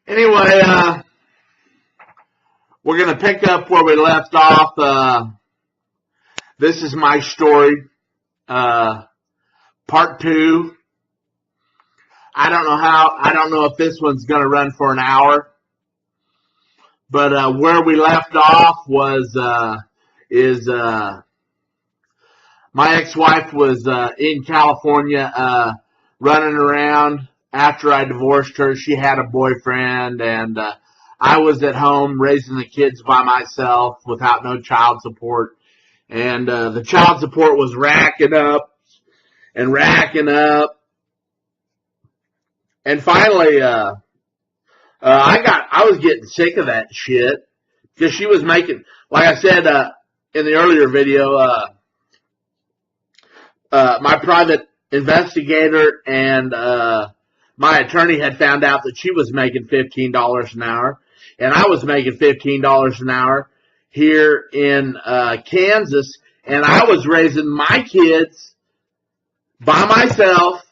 Anyway, we're going to pick up where we left off. This is my story, part 2. I don't know if this one's going to run for an hour, but where we left off was my ex-wife was in California running around. After I divorced her, she had a boyfriend, and I was at home raising the kids by myself without no child support. And the child support was racking up. And finally, I was getting sick of that shit, because she was making, like I said in the earlier video, my private investigator and my attorney had found out that she was making $15 an hour, and I was making $15 an hour here in Kansas, and I was raising my kids by myself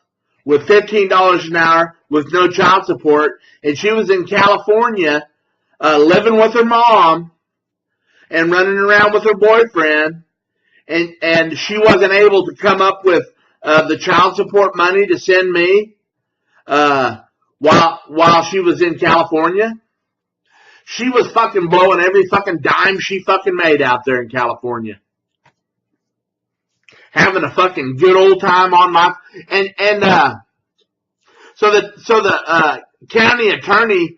with $15 an hour with no child support, and she was in California living with her mom and running around with her boyfriend, and she wasn't able to come up with the child support money to send me while she was in California. She was fucking blowing every fucking dime she fucking made out there in California. Having a fucking good old time on my, so the county attorney,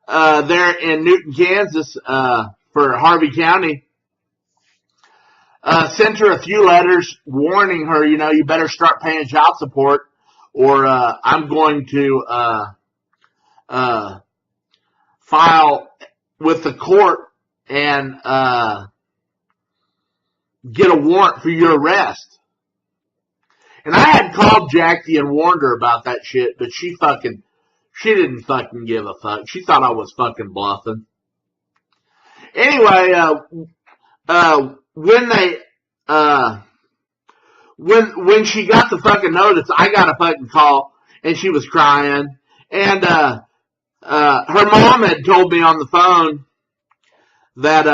there in Newton, Kansas, for Harvey County, sent her a few letters warning her, you better start paying child support, or I'm going to file with the court and get a warrant for your arrest. And I had called Jackie and warned her about that shit, but she didn't fucking give a fuck. She thought I was fucking bluffing. Anyway, when she got the fucking notice, I got a fucking call, and she was crying, and her mom had told me on the phone that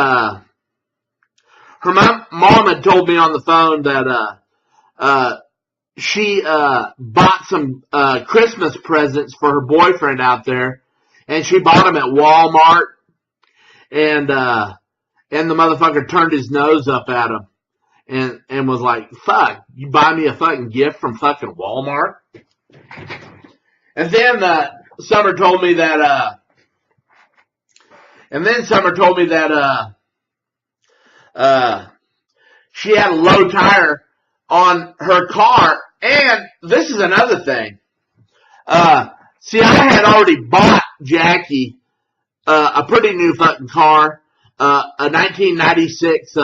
she bought some Christmas presents for her boyfriend out there, and she bought them at Walmart, and the motherfucker turned his nose up at him and was like, fuck, you buy me a fucking gift from fucking Walmart? And then Summer told me that she had a low tire on her car. And this is another thing. See, I had already bought Jackie a pretty new fucking car, a 1996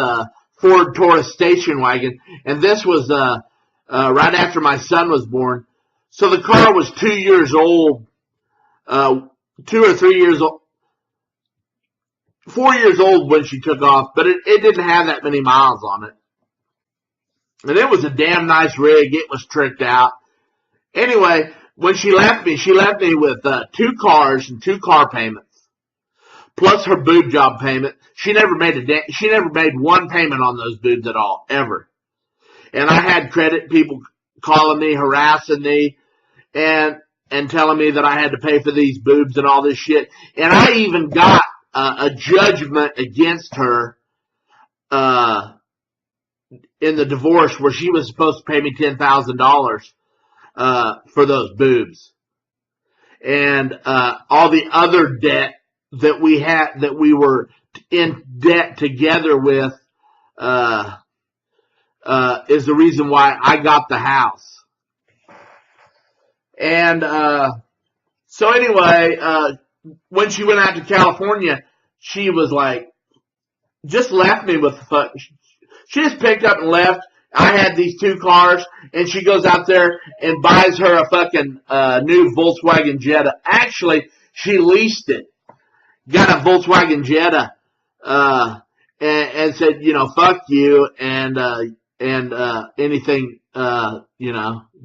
Ford Taurus station wagon, and this was right after my son was born. So the car was 2 years old, 2 or 3 years old, 4 years old when she took off, but it didn't have that many miles on it. And it was a damn nice rig. It was tricked out. Anyway, when she left me with 2 cars and 2 car payments, plus her boob job payment. She never made one payment on those boobs at all, ever. And I had credit people calling me, harassing me, and telling me that I had to pay for these boobs and all this shit. And I even got a judgment against her in the divorce, where she was supposed to pay me $10,000 for those boobs, and all the other debt that we had, that we were in debt together with, is the reason why I got the house. And so anyway, when she went out to California, she was like, just left me with the fuck. She just picked up and left. I had these 2 cars, and she goes out there and buys her a fucking new Volkswagen Jetta. Actually, she leased it. Got a Volkswagen Jetta, and said, fuck you, and anything,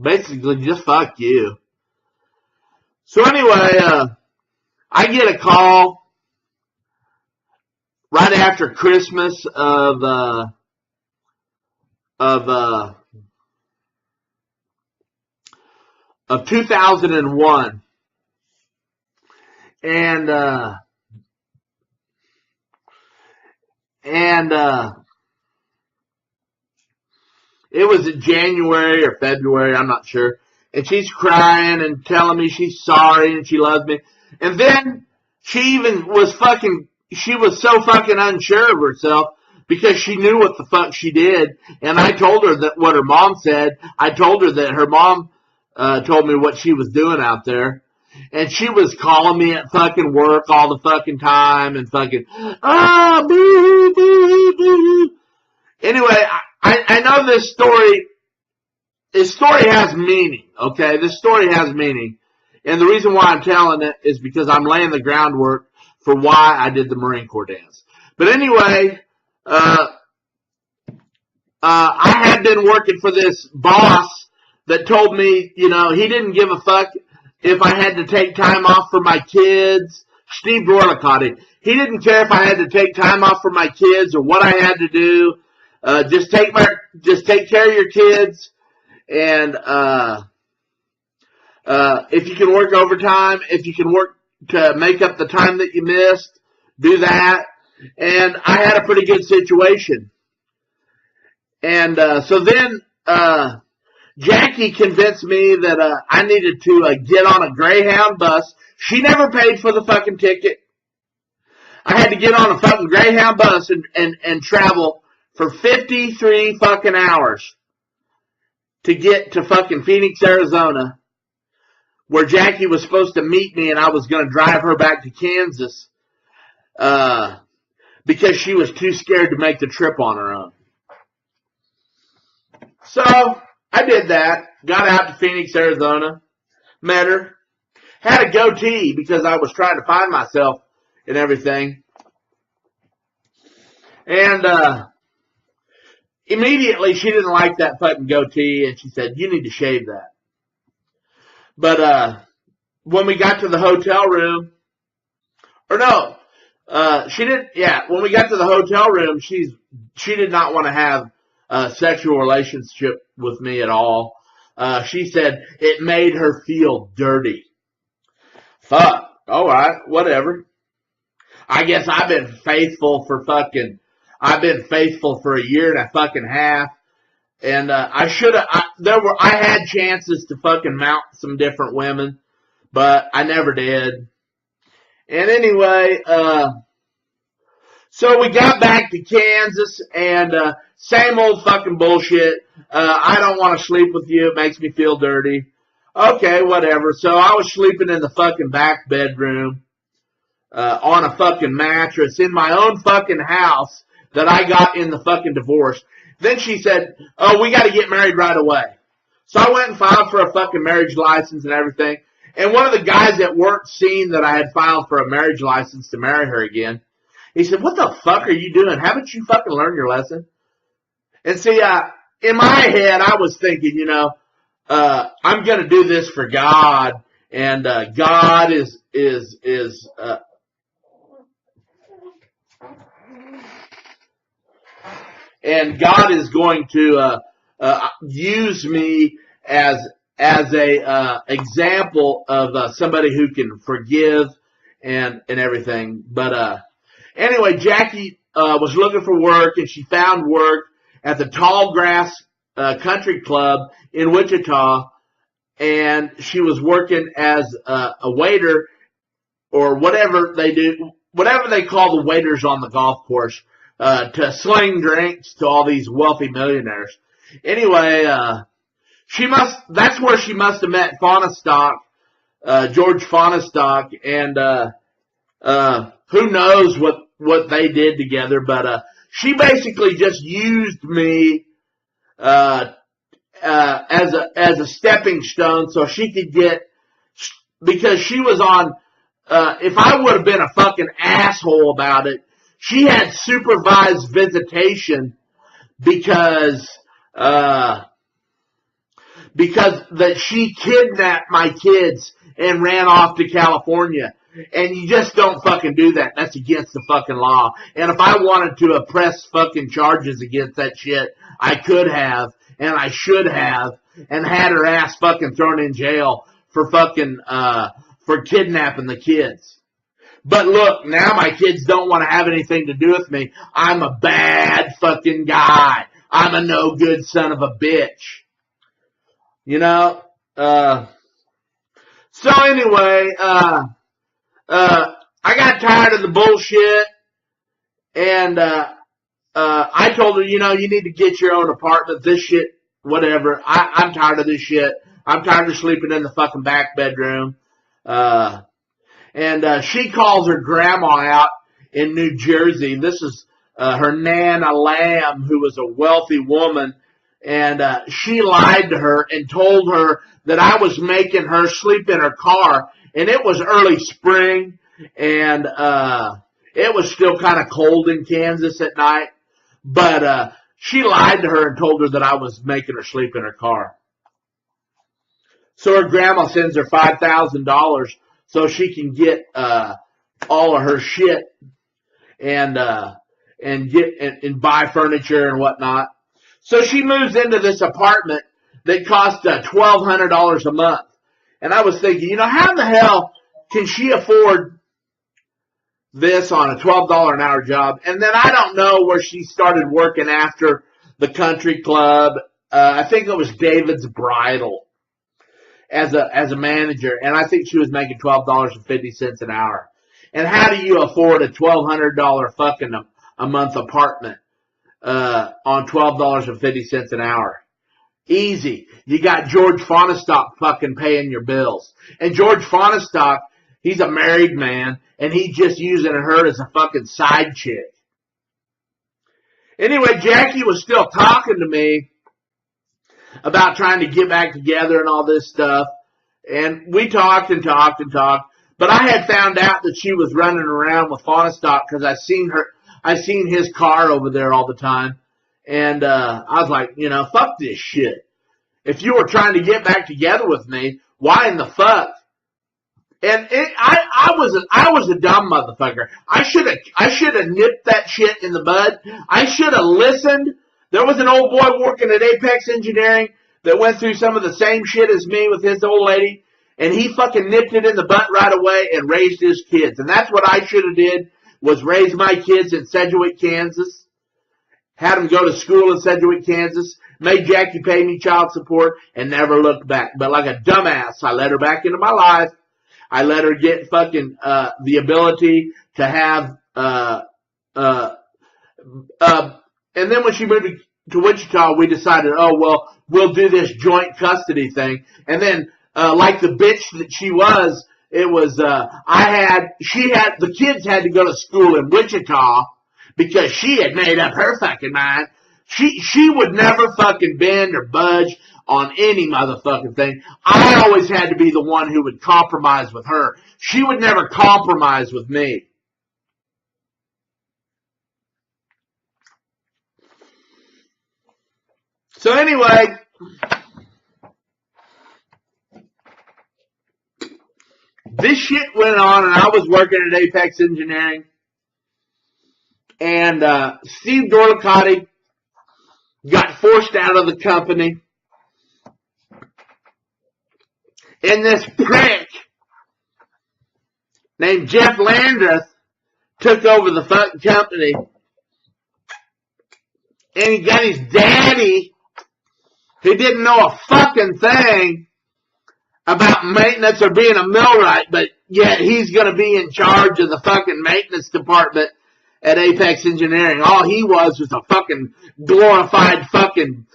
basically just fuck you. So anyway, I get a call right after Christmas of 2001, and it was in January or February, I'm not sure. And she's crying and telling me she's sorry and she loves me. And then she even was she was so fucking unsure of herself because she knew what the fuck she did. And I told her that what her mom said. I told her that her mom told me what she was doing out there. And she was calling me at fucking work all the fucking time and fucking, boo, boo, boo. Anyway, I know this story has meaning, okay? This story has meaning. And the reason why I'm telling it is because I'm laying the groundwork for why I did the Marine Corps dance. But anyway, I had been working for this boss that told me, he didn't give a fuck if I had to take time off for my kids. Steve Dorlicott. He didn't care if I had to take time off for my kids or what I had to do. Just take care of your kids, and if you can work overtime, if you can work to make up the time that you missed, do that. And I had a pretty good situation. And so then Jackie convinced me that I needed to get on a Greyhound bus. She never paid for the fucking ticket. I had to get on a fucking Greyhound bus and travel for 53 fucking hours to get to fucking Phoenix, Arizona, where Jackie was supposed to meet me and I was going to drive her back to Kansas because she was too scared to make the trip on her own. So I did that, got out to Phoenix, Arizona, met her, had a goatee because I was trying to find myself and everything. And immediately, she didn't like that fucking goatee, and she said, "You need to shave that." But when we got to the hotel room, she didn't. Yeah, when we got to the hotel room, she did not want to have a sexual relationship with me at all. She said it made her feel dirty. Fuck. All right, whatever. I guess I've been faithful for a year and a fucking half, and I had chances to fucking mount some different women, but I never did. And anyway, so we got back to Kansas, and same old fucking bullshit. I don't want to sleep with you. It makes me feel dirty. Okay, whatever. So I was sleeping in the fucking back bedroom on a fucking mattress in my own fucking house that I got in the fucking divorce. Then she said, "Oh, we got to get married right away." So I went and filed for a fucking marriage license and everything. And one of the guys at work seen that I had filed for a marriage license to marry her again. He said, "What the fuck are you doing? Haven't you fucking learned your lesson?" And see, in my head, I was thinking, I'm going to do this for God. And God is and God is going to use me as a example of somebody who can forgive and everything. But anyway, Jackie was looking for work, and she found work at the Tall Grass Country Club in Wichita, and she was working as a waiter or whatever they do, whatever they call the waiters on the golf course. To sling drinks to all these wealthy millionaires. Anyway, that's where she must have met Fahnestock, George Fahnestock, and who knows what they did together, but she basically just used me as a stepping stone so she could get, because she was on, if I would have been a fucking asshole about it, she had supervised visitation because that she kidnapped my kids and ran off to California. And you just don't fucking do that. That's against the fucking law. And if I wanted to press fucking charges against that shit, I could have, and I should have, and had her ass fucking thrown in jail for fucking, for kidnapping the kids. But look, now my kids don't want to have anything to do with me. I'm a bad fucking guy. I'm a no good son of a bitch. You know? So anyway, I got tired of the bullshit, and I told her, you know, you need to get your own apartment. This shit, whatever. I'm tired of this shit. I'm tired of sleeping in the fucking back bedroom. And she calls her grandma out in New Jersey. This is her Nana Lamb, who was a wealthy woman. And she lied to her and told her that I was making her sleep in her car. And it was early spring, and it was still kind of cold in Kansas at night. But she lied to her and told her that I was making her sleep in her car. So her grandma sends her $5,000 so she can get all of her shit and get and buy furniture and whatnot. So she moves into this apartment that cost $1,200 a month. And I was thinking, you know, how the hell can she afford this on a $12 an hour job? And then I don't know where she started working after the country club. I think it was David's Bridal as a manager. And I think she was making $12.50 an hour. And how do you afford a $1,200 fucking a month apartment on $12.50 an hour? Easy. You got George Fonistock fucking paying your bills. And George Fonistock, he's a married man, and he's just using her as a fucking side chick. Anyway, Jackie was still talking to me about trying to get back together and all this stuff. And we talked and talked and talked. But I had found out that she was running around with Fonistock because I seen his car over there all the time. And I was like, you know, fuck this shit. If you were trying to get back together with me, why in the fuck? And I was a dumb motherfucker. I should have nipped that shit in the bud. I should have listened. There was an old boy working at Apex Engineering that went through some of the same shit as me with his old lady, and he fucking nipped it in the butt right away and raised his kids. And that's what I should have did, was raise my kids in Sedgwick, Kansas. Had them go to school in Sedgwick, Kansas, made Jackie pay me child support, and never looked back. But like a dumbass, I let her back into my life. I let her get fucking the ability to have and then when she moved to Wichita, we decided, oh well, we'll do this joint custody thing. And then like the bitch that she was, it was the kids had to go to school in Wichita, because she had made up her fucking mind. She would never fucking bend or budge on any motherfucking thing. I always had to be the one who would compromise with her. She would never compromise with me. So anyway, this shit went on, and I was working at Apex Engineering. And Steve Dorlicotti got forced out of the company. And this prick named Jeff Landreth took over the fucking company. And he got his daddy, who didn't know a fucking thing about maintenance or being a millwright, but yet he's going to be in charge of the fucking maintenance department at Apex Engineering. All he was a fucking glorified fucking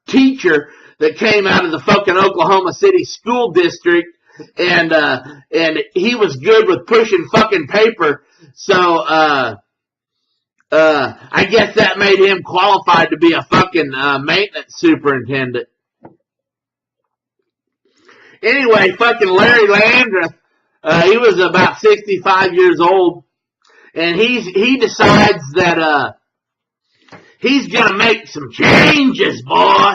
teacher that came out of the fucking Oklahoma City school district, and he was good with pushing fucking paper. So I guess that made him qualified to be a fucking maintenance superintendent. Anyway, fucking Larry Landreth, he was about 65 years old. And he decides that he's gonna make some changes, boy,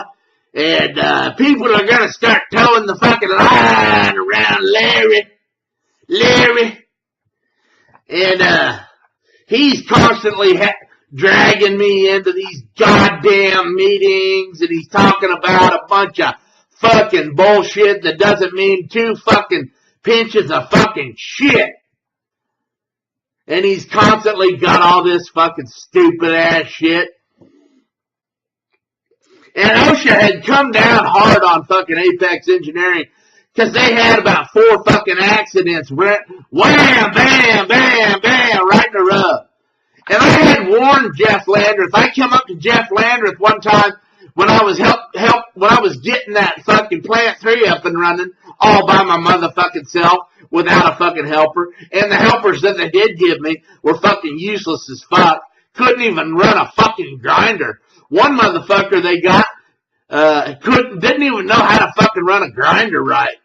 and people are gonna start towing the fucking line around Larry. Larry. And, he's constantly dragging me into these goddamn meetings, and he's talking about a bunch of fucking bullshit that doesn't mean two fucking pinches of fucking shit. And he's constantly got all this fucking stupid ass shit. And OSHA had come down hard on fucking Apex Engineering because they had about 4 fucking accidents. Wham, bam, bam, bam, right in a row. And I had warned Jeff Landreth. I came up to Jeff Landreth one time when I was when I was getting that fucking Plant 3 up and running all by my motherfucking self without a fucking helper. And the helpers that they did give me were fucking useless as fuck. Couldn't even run a fucking grinder. One motherfucker they got didn't even know how to fucking run a grinder right.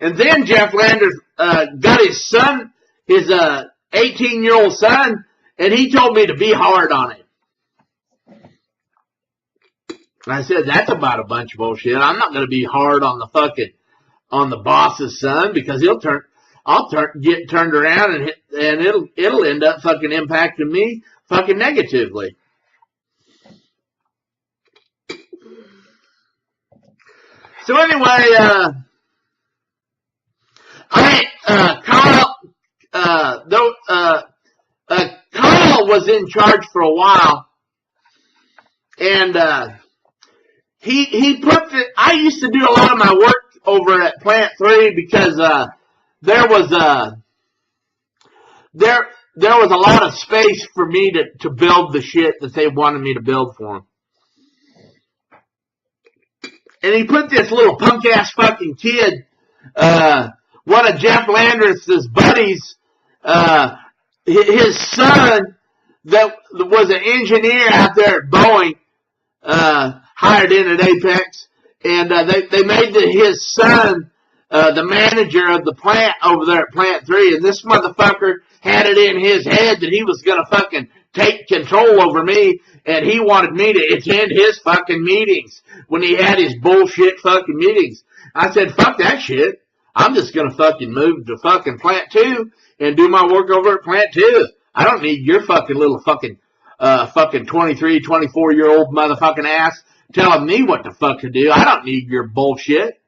And then Jeff Landers got his son, his 18-year-old son, and he told me to be hard on him. And I said, that's about a bunch of bullshit. I'm not going to be hard on the boss's son because I'll get turned around and it'll end up fucking impacting me fucking negatively. So anyway, Kyle was in charge for a while, and he put I used to do a lot of my work over at Plant 3 because there was a lot of space for me to build the shit that they wanted me to build for them. And he put this little punk-ass fucking kid, one of Jeff Landreth's buddies, his son that was an engineer out there at Boeing, hired in at Apex, and they made his son the manager of the plant over there at Plant 3, and this motherfucker had it in his head that he was going to fucking take control over me, and he wanted me to attend his fucking meetings when he had his bullshit fucking meetings. I said, fuck that shit. I'm just going to fucking move to fucking Plant 2 and do my work over at Plant 2. I don't need your fucking little fucking 23, 24-year-old motherfucking ass telling me what the fuck to do. I don't need your bullshit.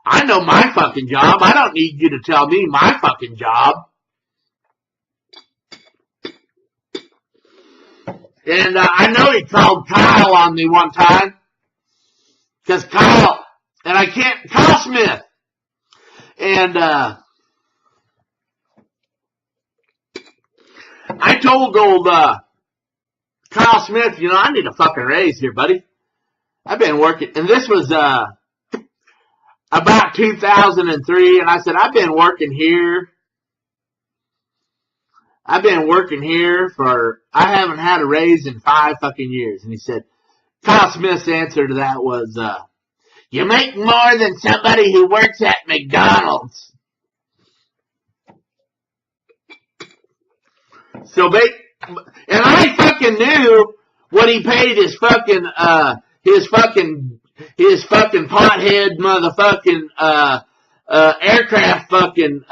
I know my fucking job. I don't need you to tell me my fucking job. And I know he called Kyle on me one time. Because Kyle Smith. And I told old Kyle Smith, I need a fucking raise here, buddy. I've been working, and this was about 2003, and I said, I haven't had a raise in 5 fucking years. And he said, Kyle Smith's answer to that was, you make more than somebody who works at McDonald's. So and I fucking knew what he paid his fucking pothead motherfucking aircraft fucking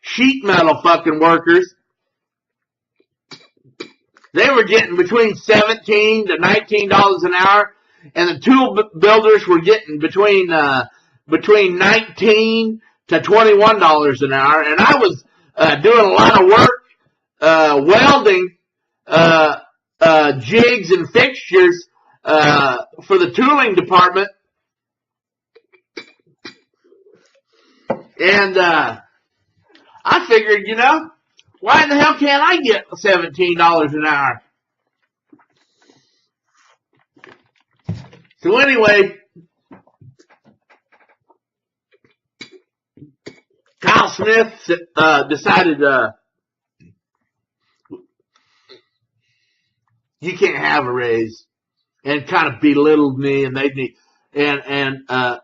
sheet metal fucking workers. They were getting between $17 to $19 an hour, and the tool builders were getting between $19 to $21 an hour. And I was doing a lot of work welding jigs and fixtures for the tooling department. And I figured, why in the hell can't I get $17 an hour? So anyway, Kyle Smith decided you can't have a raise, and kind of belittled me and made me and I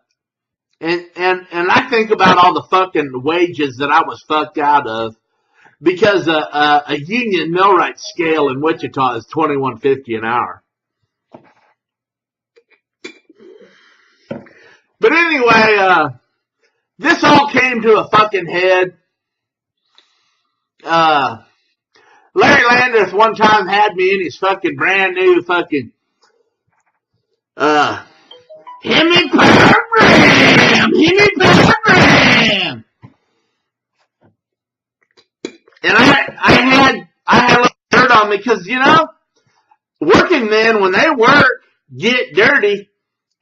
think about all the fucking wages that I was fucked out of. Because a union millwright scale in Wichita is $21.50 an hour. But anyway, this all came to a fucking head. Larry Landers one time had me in his fucking brand new fucking Hemi program. And I had a little dirt on me because, you know, working men, when they work, get dirty.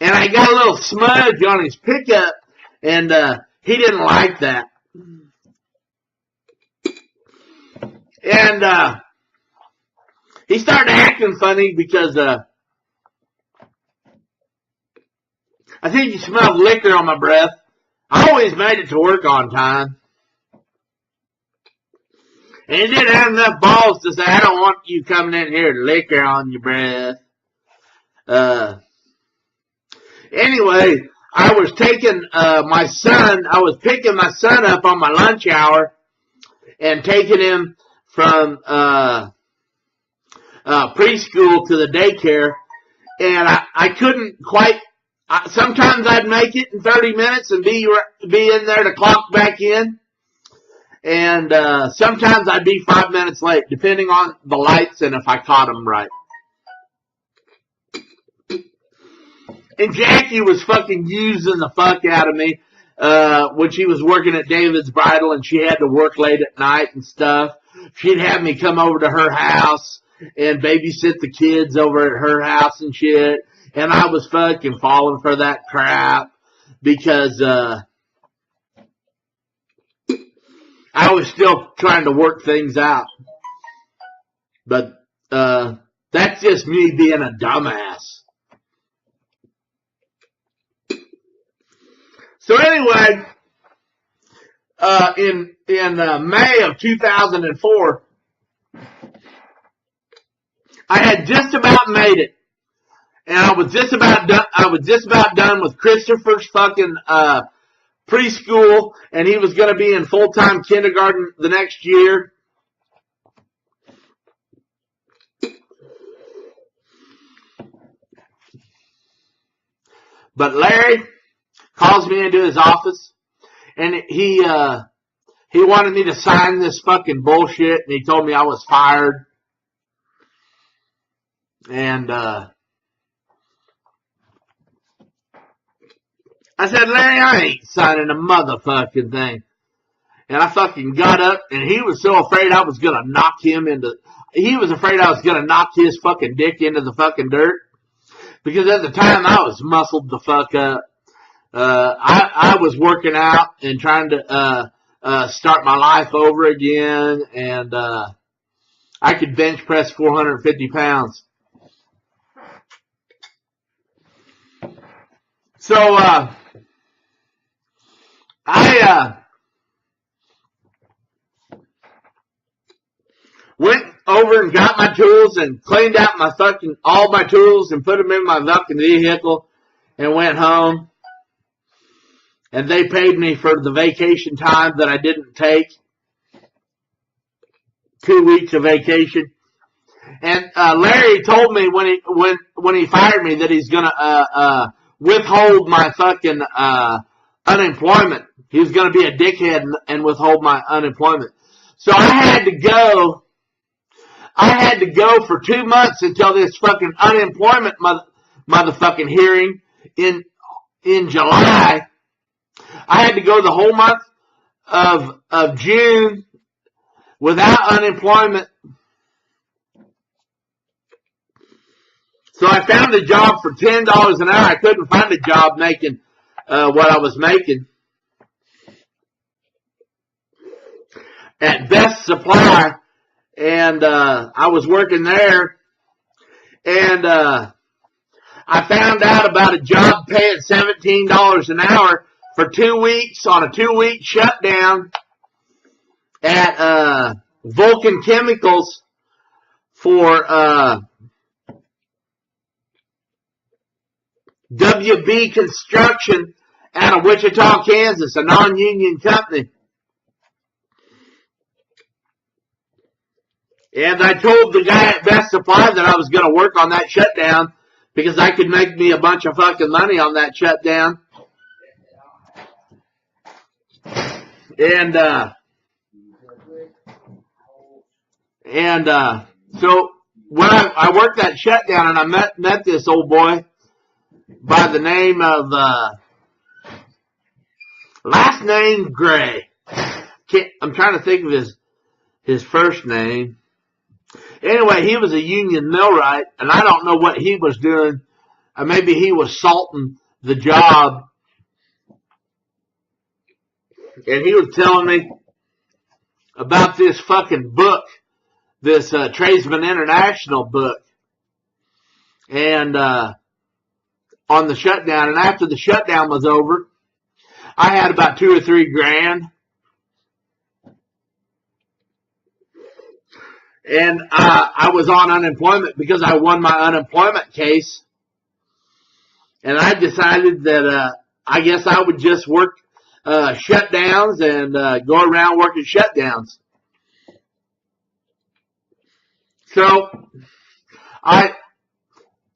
And I got a little smudge on his pickup, and he didn't like that. And he started acting funny because I think he smelled liquor on my breath. I always made it to work on time. And he didn't have enough balls to say, I don't want you coming in here with liquor on your breath. Anyway, I was taking I was picking my son up on my lunch hour and taking him from preschool to the daycare. And I couldn't quite, sometimes I'd make it in 30 minutes and be in there to clock back in. And sometimes I'd be 5 minutes late, depending on the lights and if I caught them right. And Jackie was fucking using the fuck out of me when she was working at David's Bridal and she had to work late at night and stuff. She'd have me come over to her house and babysit the kids over at her house and shit. And I was fucking falling for that crap because I was still trying to work things out. But that's just me being a dumbass. So anyway, in May of 2004, I had just about made it, and I was just about done with Christopher's fucking preschool, and he was going to be in full-time kindergarten the next year. But Larry calls me into his office, and he wanted me to sign this fucking bullshit, and he told me I was fired. And I said, Larry, I ain't signing a motherfucking thing. And I fucking got up, and he was so afraid I was gonna knock him into, he was afraid I was gonna knock his fucking dick into the fucking dirt. Because at the time I was muscled the fuck up. I was working out and trying to start my life over again, and I could bench press 450 pounds. So I went over and got my tools and cleaned out all my tools and put them in my fucking vehicle and went home. And they paid me for the vacation time that I didn't take. 2 weeks of vacation. And Larry told me when he fired me that he's gonna withhold my fucking unemployment. He was gonna be a dickhead and withhold my unemployment. So I had to go for 2 months until this fucking unemployment motherfucking hearing in July. I had to go the whole month of June without unemployment. So I found a job for $10 an hour. I couldn't find a job making what I was making at Best Supply, and I was working there, and I found out about a job paying $17 an hour for 2 weeks on a 2-week shutdown at Vulcan Chemicals for WB Construction out of Wichita, Kansas, a non-union company. And I told the guy at Best Supply that I was going to work on that shutdown because I could make me a bunch of fucking money on that shutdown. And so when I worked that shutdown, and I met this old boy by the name of last name Gray. I'm trying to think of his first name. Anyway, he was a union millwright, and I don't know what he was doing. Maybe he was salting the job. And he was telling me about this fucking book, this Tradesman International book. And on the shutdown, and after the shutdown was over, I had about $2 or $3 grand. And I was on unemployment because I won my unemployment case. And I decided that I guess I would just work shutdowns and go around working shutdowns. So I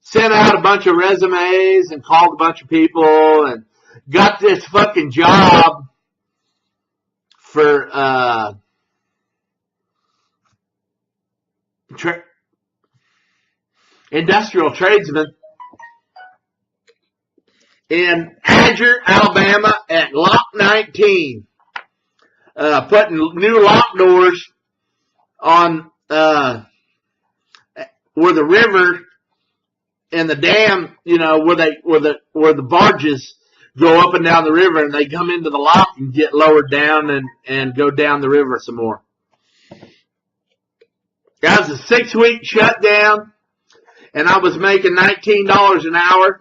sent out a bunch of resumes and called a bunch of people and got this fucking job for industrial tradesman in Azure, Alabama at Lock 19. Putting new lock doors on where the river and the dam, you know, where the barges go up and down the river, and they come into the lock and get lowered down and go down the river some more. That was a 6-week shutdown, and I was making $19 an hour,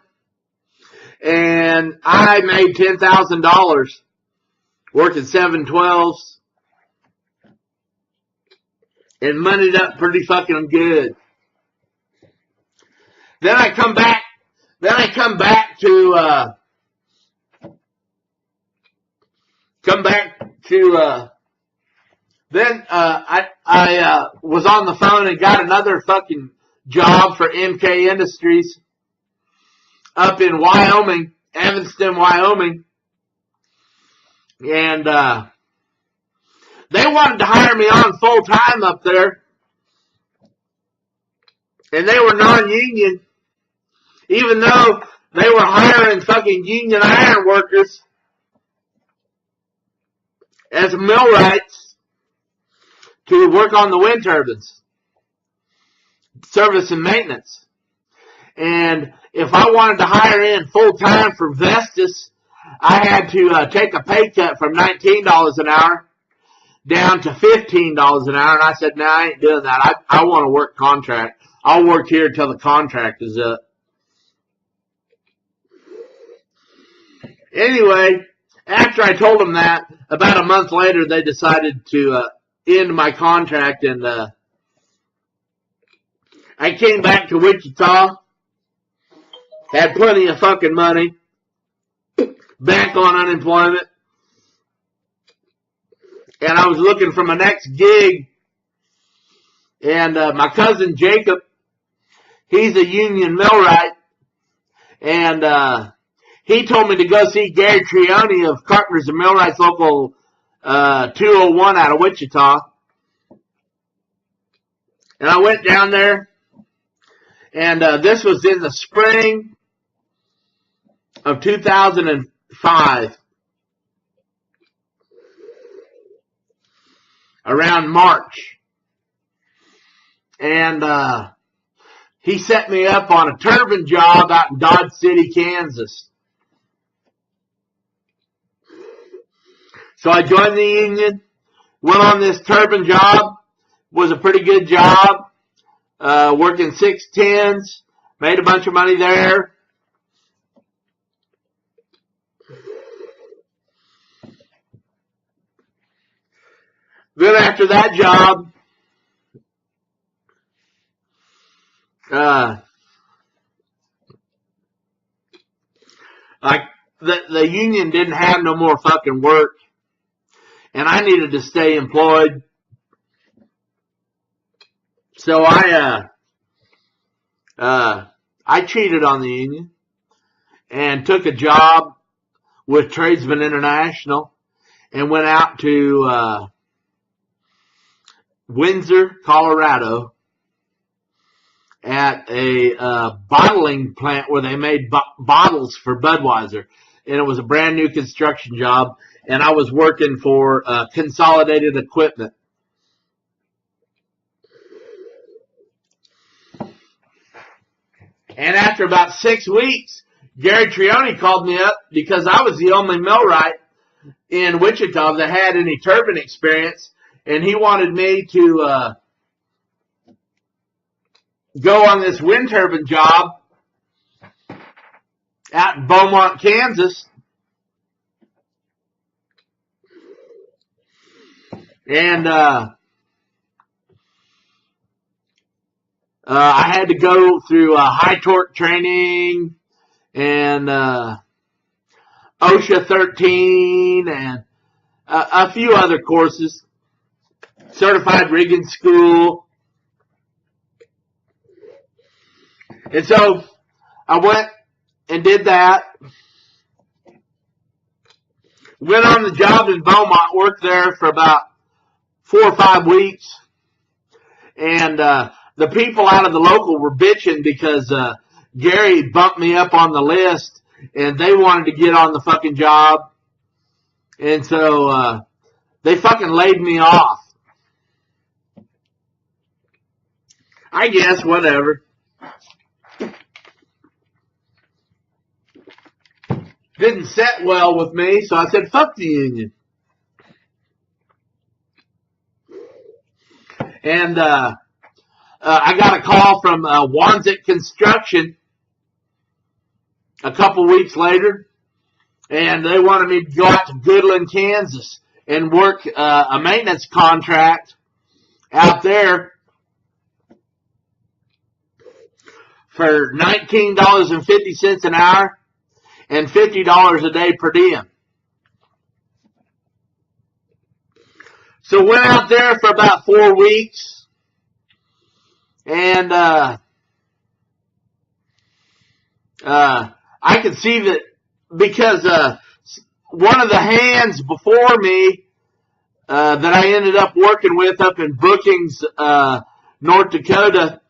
and I made $10,000 working 7/12s and moneyed up pretty fucking good. Then I come back to then I was on the phone and got another fucking job for MK Industries up in Wyoming, Evanston, Wyoming. And they wanted to hire me on full time up there. And they were non-union, even though they were hiring fucking union iron workers as millwrights to work on the wind turbines, service and maintenance. And if I wanted to hire in full time for Vestas, I had to take a pay cut from $19 an hour down to $15 an hour. And I said, no, I ain't doing that. I want to work contract. I'll work here until the contract is up. Anyway, after I told them that, about a month later, they decided to end my contract, and I came back to Wichita, had plenty of fucking money, back on unemployment, and I was looking for my next gig, and my cousin Jacob, he's a union millwright, and he told me to go see Gary Trioni of Carpenters and Millwrights Local 201 out of Wichita. And I went down there, and this was in the spring of 2005, around March. And he set me up on a turbine job out in Dodge City, Kansas. So I joined the union, went on this turbine job, was a pretty good job, working 6/10s, made a bunch of money there. Then after that job, the union didn't have no more fucking work. And I needed to stay employed. So I cheated on the union and took a job with Tradesman International and went out to Windsor, Colorado, at a bottling plant where they made bottles for Budweiser. And it was a brand new construction job, and I was working for Consolidated Equipment. And after about 6 weeks, Gary Trioni called me up because I was the only millwright in Wichita that had any turbine experience, and he wanted me to go on this wind turbine job out in Beaumont, Kansas. And I had to go through high torque training and OSHA 13 and a few other courses, certified rigging school. And so I went and did that. Went on the job in Beaumont, worked there for about 4 or 5 weeks. And the people out of the local were bitching because Gary bumped me up on the list and they wanted to get on the fucking job. And so they fucking laid me off. I guess, whatever. Didn't set well with me, so I said, fuck the union. And I got a call from Wanzik Construction a couple weeks later, and they wanted me to go out to Goodland, Kansas, and work a maintenance contract out there for $19.50 an hour and $50 a day per diem. So went out there for about 4 weeks, and I could see that because one of the hands before me that I ended up working with up in Brookings, North Dakota,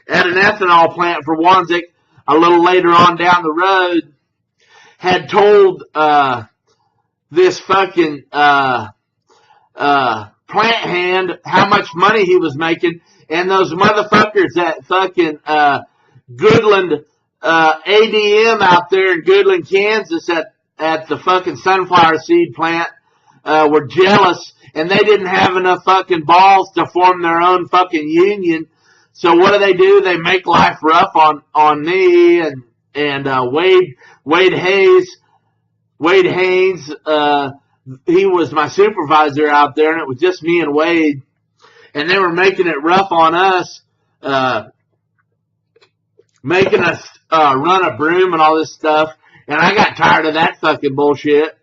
at an ethanol plant for Wanzik a little later on down the road, had told this fucking plant hand how much money he was making, and those motherfuckers at fucking Goodland ADM out there in Goodland, Kansas at the fucking sunflower seed plant were jealous, and they didn't have enough fucking balls to form their own fucking union. So what do? They make life rough on me and Wade Haynes. He was my supervisor out there, and it was just me and Wade, and they were making it rough on us, making us run a broom and all this stuff. And I got tired of that fucking bullshit,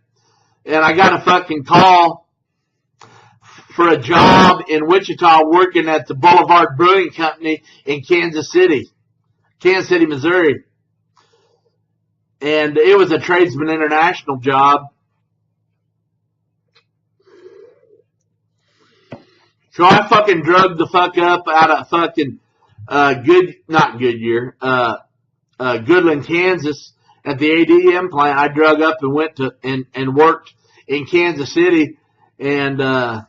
and I got a fucking call for a job in Wichita working at the Boulevard Brewing Company in Kansas City, Missouri. And it was a Tradesman International job. So I fucking drugged the fuck up out of fucking Goodland, Kansas at the ADM plant. I drug up and went to and worked in Kansas City, and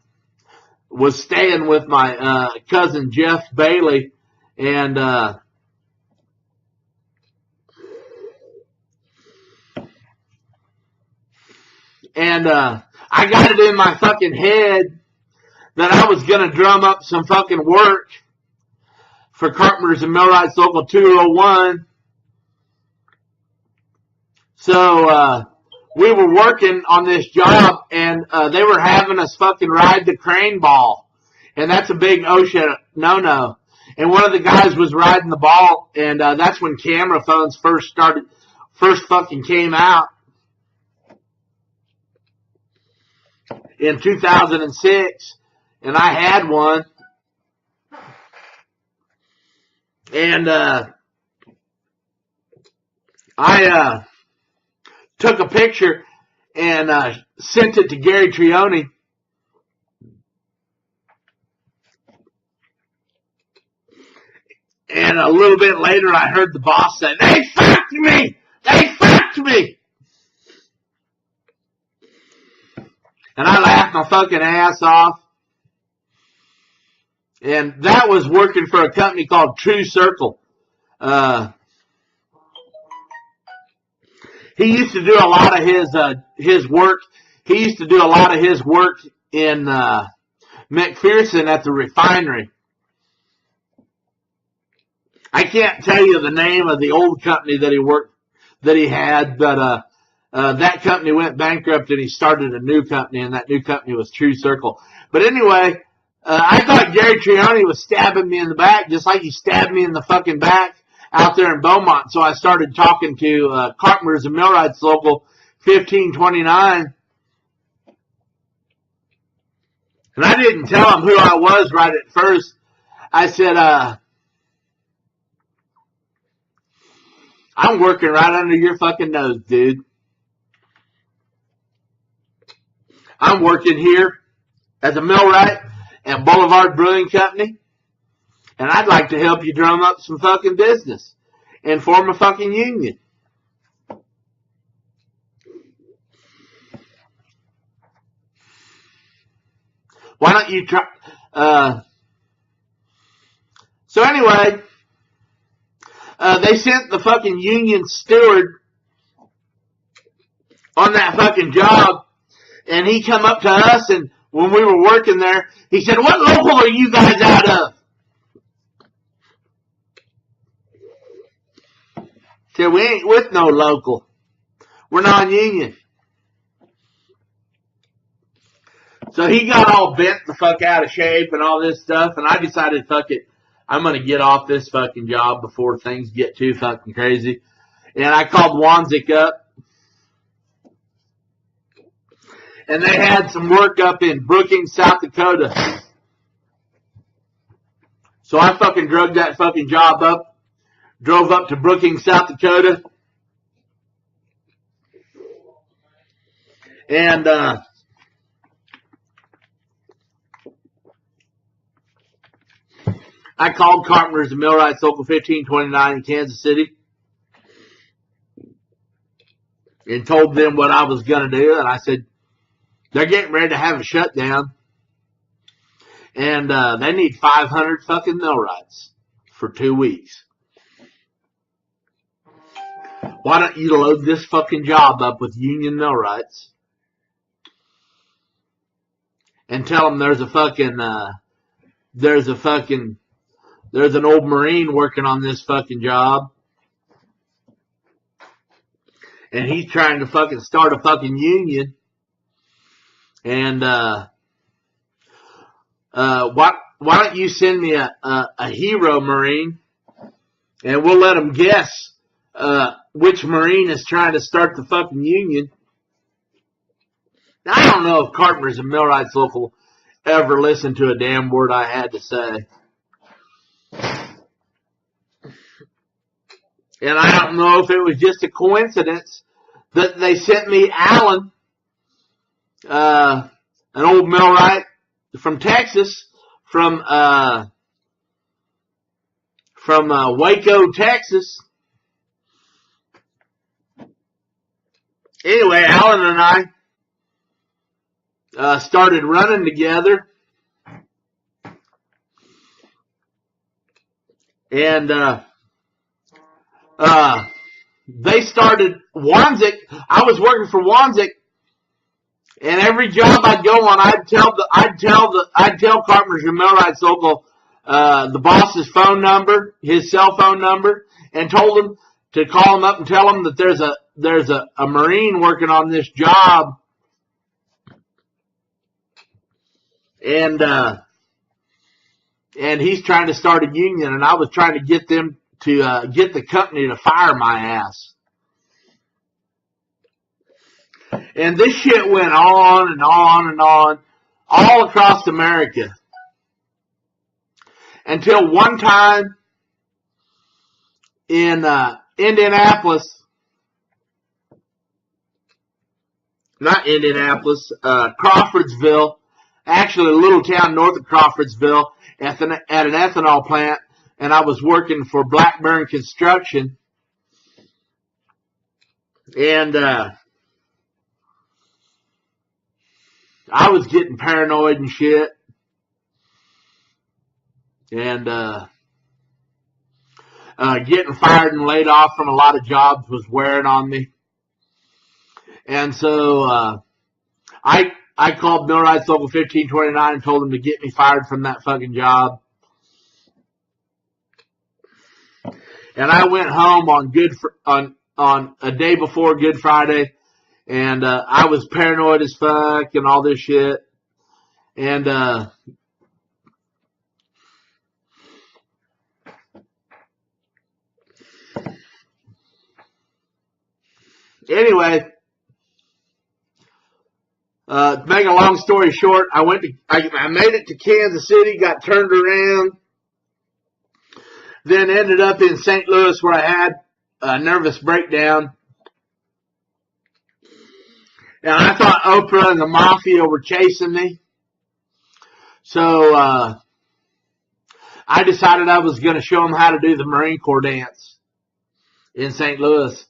was staying with my cousin Jeff Bailey, and I got it in my fucking head that I was gonna drum up some fucking work for Carpenters and Millwrights Local 201. So we were working on this job, and they were having us fucking ride the crane ball. And that's a big OSHA no-no. And one of the guys was riding the ball, and that's when camera phones first fucking came out in 2006. And I had one. And I took a picture, and sent it to Gary Trioni. And a little bit later, I heard the boss say, "They fucked me! They fucked me!" And I laughed my fucking ass off. And that was working for a company called True Circle. He used to do a lot of his work. He used to do a lot of his work in McPherson at the refinery. I can't tell you the name of the old company that he had, but that company went bankrupt and he started a new company, and that new company was True Circle. But anyway, I thought Gary Trioni was stabbing me in the back, just like he stabbed me in the fucking back out there in Beaumont. So I started talking to Carpenters and Millwrights Local 1529. And I didn't tell him who I was right at first. I said, I'm working right under your fucking nose, dude. I'm working here as a millwright at Boulevard Brewing Company, and I'd like to help you drum up some fucking business and form a fucking union. Why don't you try? So anyway, they sent the fucking union steward on that fucking job, and he come up to us, and when we were working there, he said, "What local are you guys out of?" Said, "We ain't with no local. We're non-union." So he got all bent the fuck out of shape and all this stuff, and I decided, fuck it, I'm going to get off this fucking job before things get too fucking crazy. And I called Wanzik up, and they had some work up in Brookings, South Dakota. So I fucking drug that fucking job up, drove up to Brookings, South Dakota, and I called Carpenters and Millwrights Local 1529 in Kansas City and told them what I was going to do. And I said, they're getting ready to have a shutdown, and they need 500 fucking millwrights for 2 weeks. Why don't you load this fucking job up with union millwrights and tell them there's an old Marine working on this fucking job, and he's trying to fucking start a fucking union. And why don't you send me a hero Marine, and we'll let them guess which Marine is trying to start the fucking union. Now, I don't know if Carpenters and Millwrights Local ever listened to a damn word I had to say. And I don't know if it was just a coincidence that they sent me Alan, an old millwright from Texas, from Waco, Texas. Anyway, Alan and I started running together, and they started Wanzik. I was working for Wanzik, and every job I'd go on, I'd tell Carpenters and Millwrights Local the boss's phone number, his cell phone number, and told him to call him up and tell him that there's a Marine working on this job, and he's trying to start a union, and I was trying to get them to get the company to fire my ass. And this shit went on and on and on all across America, until one time in Indianapolis, not Indianapolis, Crawfordsville, actually a little town north of Crawfordsville, at an ethanol plant, and I was working for Blackburn Construction, and I was getting paranoid and shit, and getting fired and laid off from a lot of jobs was wearing on me. And so I called Millwrights Local 1529 and told them to get me fired from that fucking job. And I went home on a day before Good Friday, and I was paranoid as fuck and all this shit. And anyway, to make a long story short, I made it to Kansas City, got turned around, then ended up in St. Louis where I had a nervous breakdown. And I thought Oprah and the Mafia were chasing me. So I decided I was going to show them how to do the Marine Corps dance in St. Louis.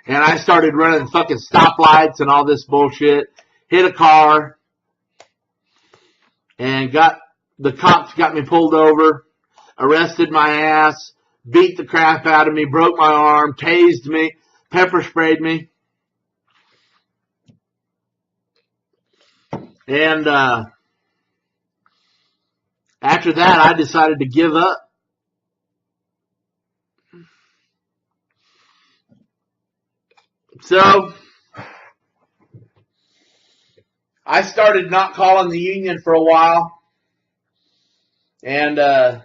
And I started running fucking stoplights and all this bullshit. Hit a car. And the cops got me pulled over. Arrested my ass. Beat the crap out of me. Broke my arm. Tased me. Pepper sprayed me. And after that, I decided to give up. So I started not calling the union for a while, and I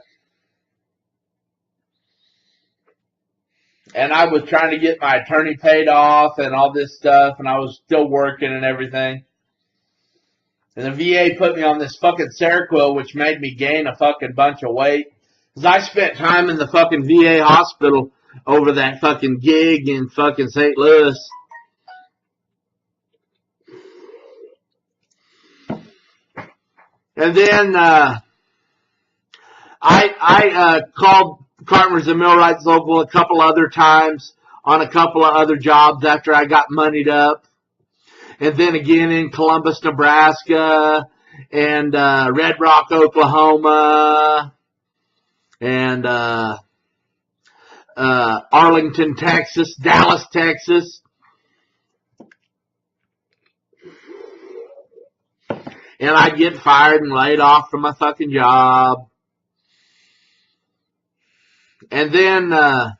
was trying to get my attorney paid off and all this stuff, and I was still working and everything. And the VA put me on this fucking Seroquel, which made me gain a fucking bunch of weight. Because I spent time in the fucking VA hospital over that fucking gig in fucking St. Louis. And then I called Carpenters and Millwrights Local a couple other times on a couple of other jobs after I got moneyed up. And then again in Columbus, Nebraska, and Red Rock, Oklahoma, and Arlington, Texas, Dallas, Texas. And I'd get fired and laid off from my fucking job. And then my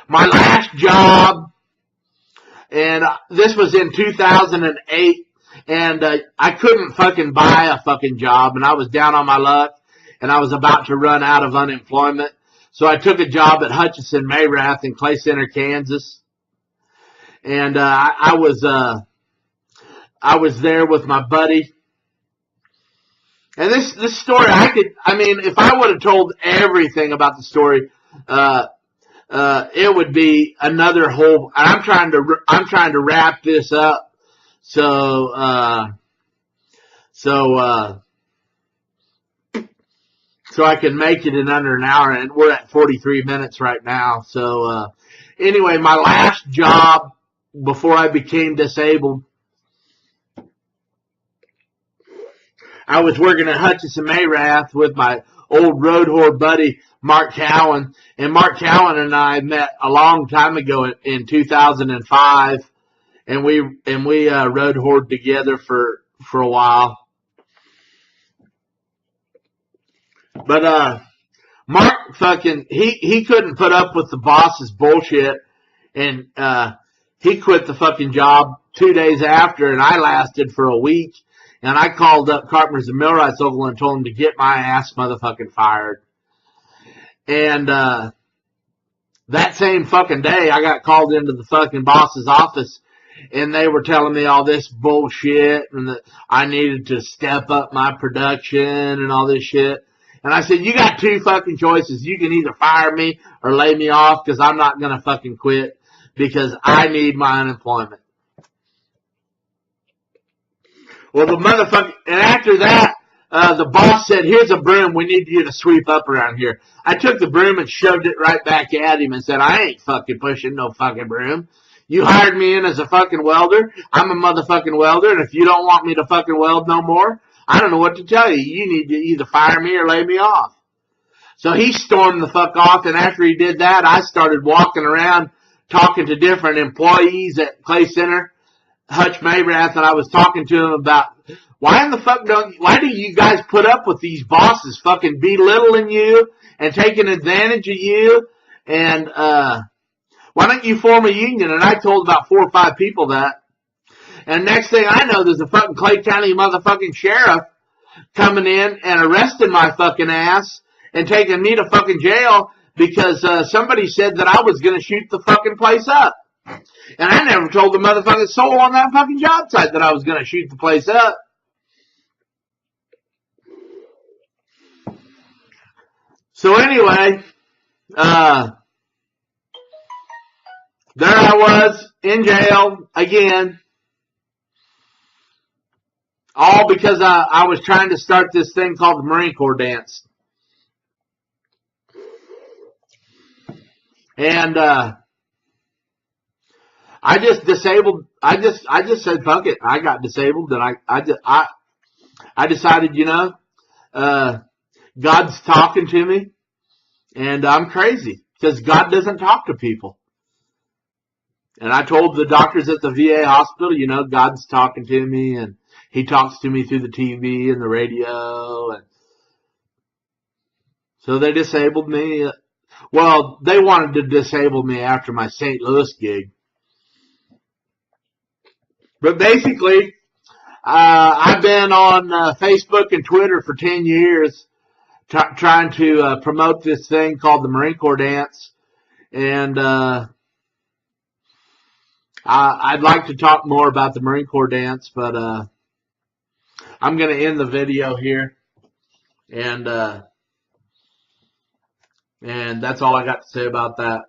last job, and this was in 2008, and I couldn't fucking buy a fucking job, and I was down on my luck, and I was about to run out of unemployment. So I took a job at Hutchinson Mayrath in Clay Center, Kansas. And I was there with my buddy. And this story, if I would have told everything about the story, it would be another whole. I'm trying to wrap this up, so I can make it in under an hour, and we're at 43 minutes right now. So anyway, my last job before I became disabled, I was working at Hutchinson Mayrath with my old road whore buddy, Mark Cowan. And Mark Cowan and I met a long time ago in 2005. And we road whored together for a while. But, Mark fucking, he couldn't put up with the boss's bullshit. And, he quit the fucking job 2 days after, and I lasted for a week. And I called up Carpenters and Millwrights Local and told them to get my ass motherfucking fired. And that same fucking day, I got called into the fucking boss's office, and they were telling me all this bullshit, and that I needed to step up my production and all this shit. And I said, you got two fucking choices. You can either fire me or lay me off, because I'm not going to fucking quit, because I need my unemployment. Well, the motherfucker, and after that, the boss said, here's a broom. We need you to sweep up around here. I took the broom and shoved it right back at him and said, I ain't fucking pushing no fucking broom. You hired me in as a fucking welder. I'm a motherfucking welder, and if you don't want me to fucking weld no more, I don't know what to tell you. You need to either fire me or lay me off. So he stormed the fuck off, and after he did that, I started walking around talking to different employees at Clay Center, Hutch Mayrath, and I was talking to him about why do you guys put up with these bosses fucking belittling you and taking advantage of you, and why don't you form a union? And I told about 4 or 5 people that. And next thing I know, there's a fucking Clay County motherfucking sheriff coming in and arresting my fucking ass and taking me to fucking jail because somebody said that I was going to shoot the fucking place up. And I never told the motherfucking soul on that fucking job site that I was going to shoot the place up. So anyway, there I was in jail again, all because I was trying to start this thing called the Marine Corps dance. And I just said fuck it. I got disabled, and I decided, God's talking to me, and I'm crazy because God doesn't talk to people. And I told the doctors at the VA hospital, God's talking to me, and he talks to me through the TV and the radio. And so they disabled me. Well, they wanted to disable me after my St. Louis gig. But basically, I've been on Facebook and Twitter for 10 years trying to promote this thing called the Marine Corps dance. And I'd like to talk more about the Marine Corps dance, but I'm going to end the video here. And that's all I got to say about that.